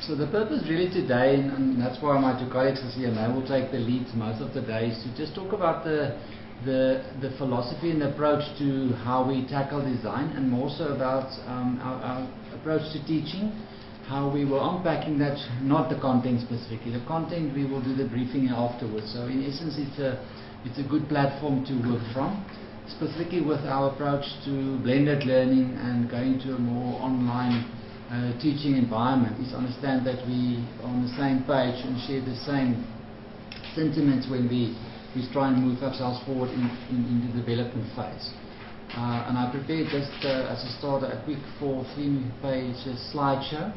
So the purpose really today, and that's why my two colleagues are here, and they will take the lead most of the day, is to just talk about the philosophy and approach to how we tackle design, and more so about our approach to teaching, how we were unpacking that, not the content specifically. The content we will do the briefing afterwards. So in essence, it's a good platform to work from, specifically with our approach to blended learning and going to a more online teaching environment, is understand that we are on the same page and share the same sentiments when we try and move ourselves forward in the development phase. And I prepared just as a start a quick 3-page slideshow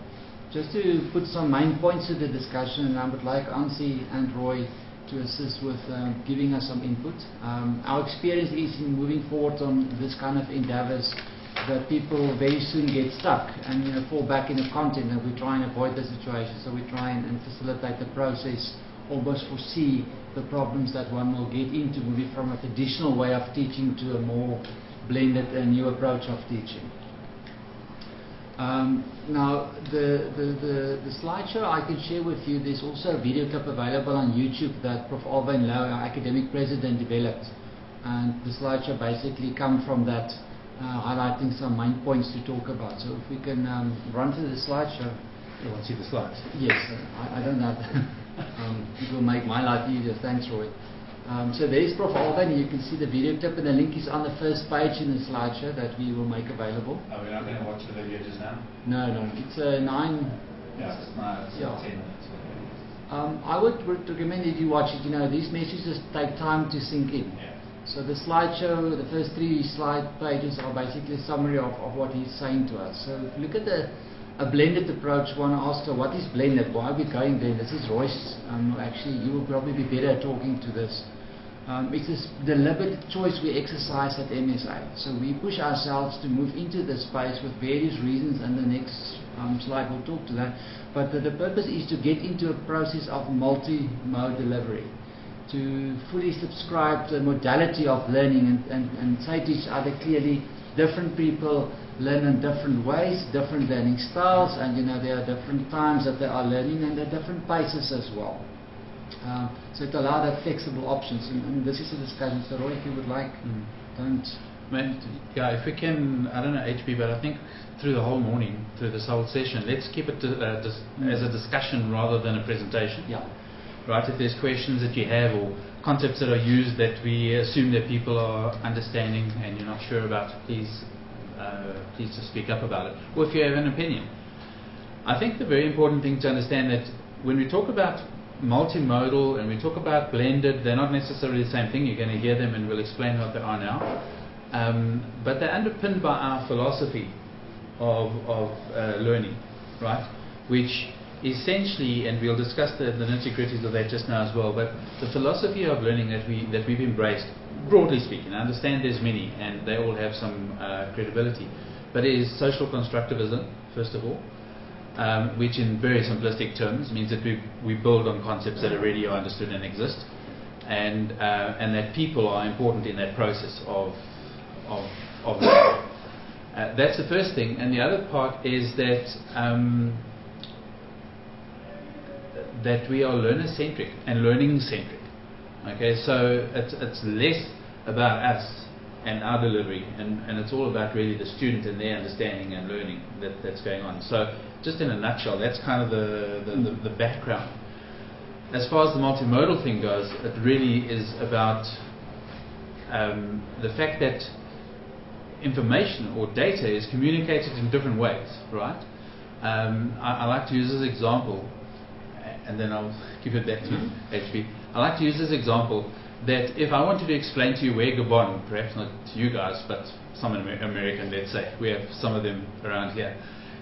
just to put some main points to the discussion, and I would like Ansi and Roy to assist with giving us some input. Our experience is in moving forward on this kind of endeavors that people very soon get stuck and fall back in the content, and we try and avoid the situation. So we try and facilitate the process, almost foresee the problems that one will get into moving from a traditional way of teaching to a more blended and new approach of teaching. Now the slideshow I can share with you, there's also a video clip available on YouTube that Prof. Alwyn Louw, our academic president, developed, and the slideshow basically come from that, highlighting some main points to talk about. So if we can run through the slideshow. You want to see the slides? Yes, I don't have it will make my life easier. Thanks, Roy. So there's Prof. Alwyn. You can see the video clip, and the link is on the first page in the slideshow that we will make available. Are we not going to watch the video just now? No. It's 9. Yeah, it's 10 minutes. I would recommend if you watch it, these messages take time to sink in. Yeah. So the slideshow, the first 3 slide pages are basically a summary of what he's saying to us. So if you look at a blended approach, one asks, what is blended? Why are we going there? This is Royce. Actually, you will probably be better at talking to this. It's a deliberate choice we exercise at MSA. So we push ourselves to move into this space with various reasons, and the next slide will talk to that. But the purpose is to get into a process of multi-mode delivery, to fully subscribe to the modality of learning and say to each other clearly, different people learn in different ways, different learning styles, and there are different times that they are learning, and there are different paces as well. So it allows that flexible options, and this is a discussion. So Roy, if you would like, don't. Yeah, if we can, I don't know HB, but I think through the whole morning, through this whole session, let's keep it as a discussion rather than a presentation. Yeah. Right, if there's questions that you have or concepts that are used that we assume that people are understanding and you're not sure about, please just speak up about it. Or if you have an opinion. I think the very important thing to understand that when we talk about multimodal and we talk about blended, they're not necessarily the same thing. You're going to hear them and we'll explain what they are now. But they're underpinned by our philosophy of learning, right? Which essentially, and we'll discuss the nitty-gritties of that just now as well, but the philosophy of learning that we've embraced, broadly speaking, I understand there's many and they all have some credibility, but it is social constructivism, first of all, which in very simplistic terms means that we build on concepts that already are understood and exist, and that people are important in that process of learning. That's the first thing, and the other part is that we are learner-centric and learning-centric. Okay, so it's less about us and our delivery, and it's all about really the student and their understanding and learning that's going on. So just in a nutshell, that's kind of the background. As far as the multimodal thing goes, it really is about the fact that information or data is communicated in different ways, right? I like to use this example, and then I'll give it back to HB. I like to use this example that if I wanted to explain to you where Gabon, perhaps not to you guys, but some American, let's say, we have some of them around here.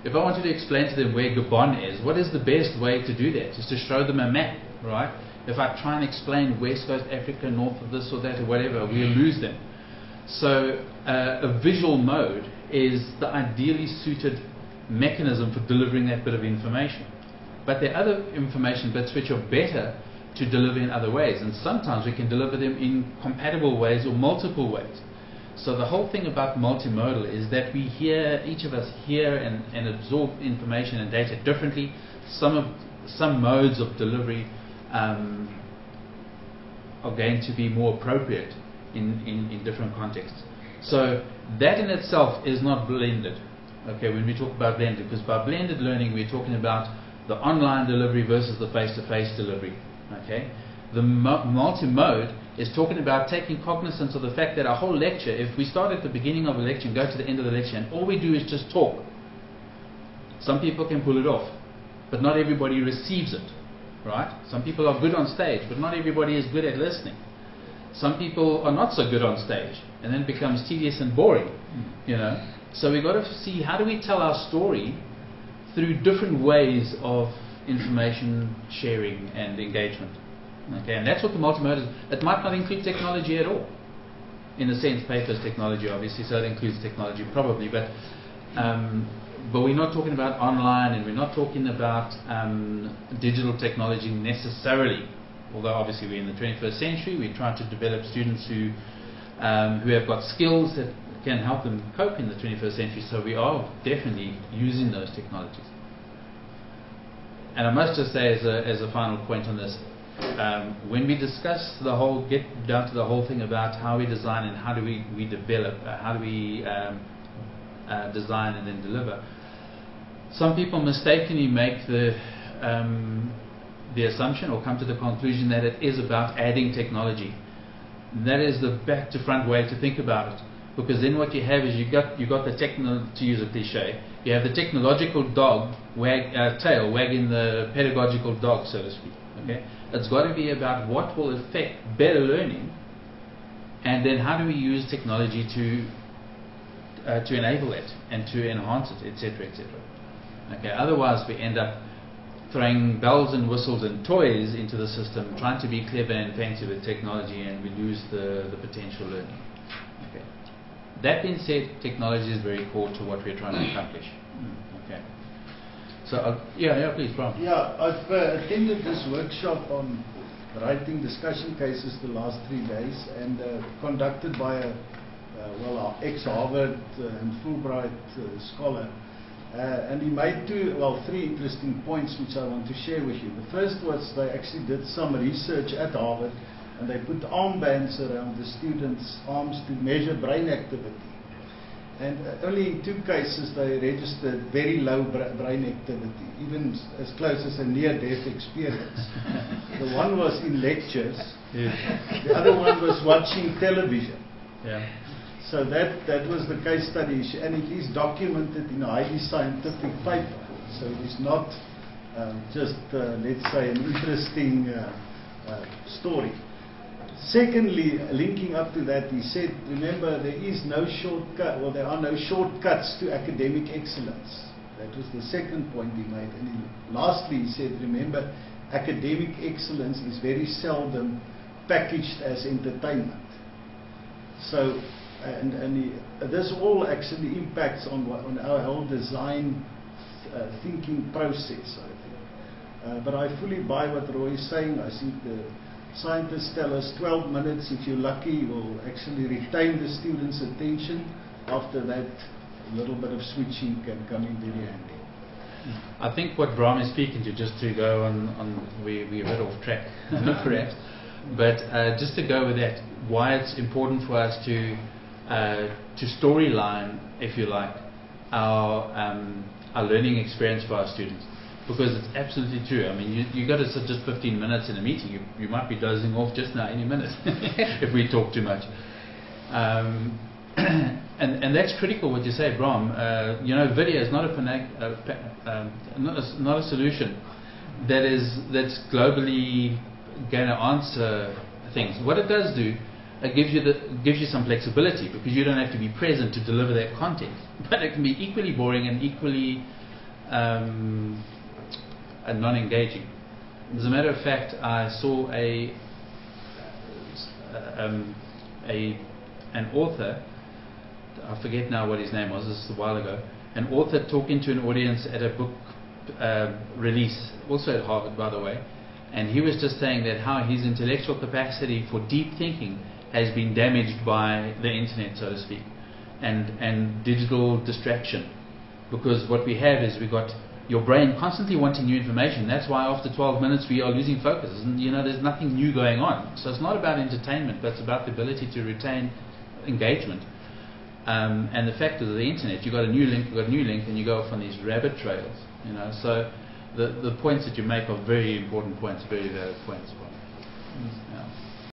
If I wanted to explain to them where Gabon is, what is the best way to do that? Is to show them a map, right? If I try and explain West Coast Africa, north of this or that or whatever, we'll lose them. So a visual mode is the ideally suited mechanism for delivering that bit of information. But there are other information bits which are better to deliver in other ways, and sometimes we can deliver them in compatible ways or multiple ways. So the whole thing about multimodal is that we hear, each of us hear and absorb information and data differently. Some modes of delivery are going to be more appropriate in different contexts. So that in itself is not blended. Okay, when we talk about blended, because by blended learning we're talking about the online delivery versus the face-to-face delivery. Okay, the multi-mode is talking about taking cognizance of the fact that our whole lecture, if we start at the beginning of a lecture and go to the end of the lecture and all we do is just talk, some people can pull it off, but not everybody receives it, right? Some people are good on stage, but not everybody is good at listening. Some people are not so good on stage, and then it becomes tedious and boring, you know. So we've got to see, how do we tell our story through different ways of information sharing and engagement. Okay, and that's what the multimodal is. It might not include technology at all. In a sense, paper is technology, obviously, so it includes technology probably, but we're not talking about online, and we're not talking about digital technology necessarily. Although obviously we're in the 21st century, we're trying to develop students who have got skills that can help them cope in the 21st century, so we are definitely using those technologies. And I must just say as a final point on this, when we discuss get down to the whole thing about how we design and how do we develop, how do we design and then deliver, some people mistakenly make the assumption or come to the conclusion that it is about adding technology. And that is the back to front way to think about it, because then what you have is you got the to use a cliche, you have the technological tail wagging the pedagogical dog, so to speak. Okay, it's got to be about what will affect better learning, and then how do we use technology to enable it and to enhance it, etc., etc. Okay, otherwise we end up throwing bells and whistles and toys into the system, trying to be clever and fancy with technology, and we lose the potential learning. Okay. That being said, technology is very core to what we're trying to accomplish. Okay. So, please, Bram. Yeah, I've attended this workshop on writing discussion cases the last 3 days, and conducted by our ex-Harvard and Fulbright scholar. And he made 3 interesting points which I want to share with you. The first was they actually did some research at Harvard, and they put armbands around the students' arms to measure brain activity. And only in 2 cases they registered very low brain activity, even as close as a near-death experience. The one was in lectures, the other one was watching television. Yeah. So that was the case study, and it is documented in a highly scientific paper. So it is not just, let's say, an interesting story. Secondly, linking up to that, he said, remember, there is no shortcut, or there are no shortcuts to academic excellence. That was the second point he made. And lastly, he said, remember, academic excellence is very seldom packaged as entertainment. So, this all actually impacts on our whole design thinking process, I think. But I fully buy what Roy is saying. I think the scientists tell us 12 minutes, if you're lucky, will actually retain the students' attention. After that, a little bit of switching can come in very handy. I think what Bram is speaking to, just to go on we're a bit off track, perhaps, but just to go with that, why it's important for us to storyline, if you like, our learning experience for our students. Because it's absolutely true. I mean, you got to sit just 15 minutes in a meeting. You might be dozing off just now any minute if we talk too much. And that's critical what you say, Bram. Video is not not a solution that's globally going to answer things. What it does do, it gives you some flexibility, because you don't have to be present to deliver that content. But it can be equally boring and equally non-engaging. As a matter of fact, I saw an author, I forget now what his name was, this is a while ago, an author talking to an audience at a book release, also at Harvard, by the way, and he was just saying that how his intellectual capacity for deep thinking has been damaged by the internet, so to speak, and digital distraction. Because what we have is we've got your brain constantly wanting new information. That's why after 12 minutes we are losing focus. And, there's nothing new going on. So it's not about entertainment, but it's about the ability to retain engagement. And the fact of the internet, you've got a new link, and you go off on these rabbit trails. So the points that you make are very important points, very valid points. Yeah.